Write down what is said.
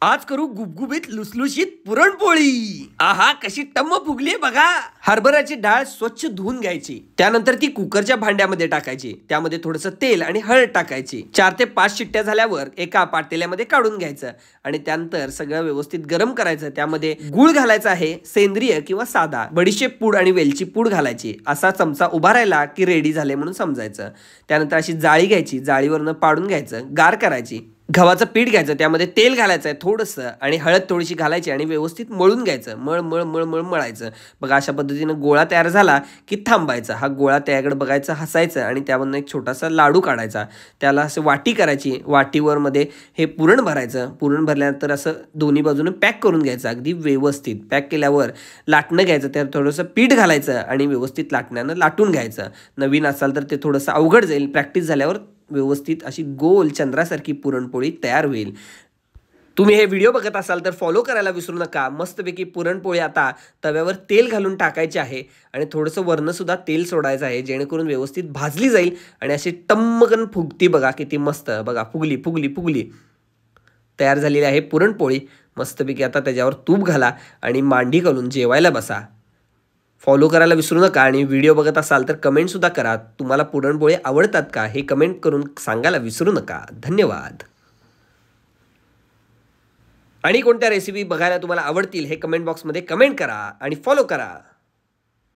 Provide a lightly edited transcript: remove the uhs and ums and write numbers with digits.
आज करू गुबगुबीत लुसलुशीत पुरणपोळी। आहा कशी टम्म फुगली बघा। हरभऱ्याची डाळ स्वच्छ धुवून घ्यायची, त्यानंतर ती कुकरच्या भांड्यामध्ये टाकायची, त्यामध्ये थोडंसं तेल आणि हळद टाकायची। 4 ते 5 शिट्ट्या झाल्यावर एका पातेल्यामध्ये काढून घ्यायचं आणि त्यानंतर सगळं व्यवस्थित गरम करायचं। त्यामध्ये गूळ घालायचा आहे, सेंद्रिय किंवा साधा, बडीशेप पूड आणि वेलची पूड घालायची। असा चमचा उभा राहिला की रेडी झाले म्हणून समजायचं। त्यानंतर अशी जाळी घ्यायची, जाळीवरनं पाडून घ्यायचं, गार करायची। गव्हाचं पीठ घ्यायचं, त्यामध्ये तेल घालायचं आहे थोडंसं आणि हळद थोडीशी घालायची आणि व्यवस्थित मळून घ्यायचं। मळ मळ मळ मळ मळायचं बघा। अशा पद्धतीनं गोळा तयार झाला की थांबायचा, हा गोळा त्याकडे बघायचं, हसायचं आणि त्यामधून एक छोटासा लाडू काढायचा, त्याला असं वाटी करायची, वाटीवर मध्ये हे पुरण भरायचं। पुरण भरल्यानंतर असं दोन्ही बाजूने पॅक करून घ्यायचं, अगदी व्यवस्थित पॅक केल्यावर लाटणं घ्यायचं, त्यात थोडंसं पीठ घालायचं आणि व्यवस्थित लाटण्यानं लाटून घ्यायचं। नवीन असाल तर ते थोडंसं अवघड जाईल, प्रॅक्टिस झाल्यावर व्यवस्थित अशी गोल चंद्रासारखी पुरणपोळी तयार होईल। तुम्ही हे व्हिडिओ बघत असाल तर फॉलो करायला विसरू नका। मस्तपैकी पुरणपोळी आता तव्यावर तेल घालून टाकायची आहे आणि थोडंसं वरनं सुद्धा तेल सोडायचं आहे, जेणेकरून व्यवस्थित भाजली जाईल आणि अशी टम्मकन फुगती बघा, किती मस्त बघा, फुगली फुगली फुगली। तयार झालेली आहे पुरणपोळी मस्तपैकी। आता त्याच्यावर तूप घाला आणि मांडी घालून जेवायला बसा। फॉलो करायला विसरू नका आणि व्हिडिओ बघत असाल तर कमेंटसुद्धा करा, तुम्हाला पुरणपोळी आवडतात का हे कमेंट करून सांगायला विसरू नका। धन्यवाद। आणि कोणत्या रेसिपी बघायला तुम्हाला आवडतील हे कमेंट बॉक्समध्ये कमेंट करा आणि फॉलो करा।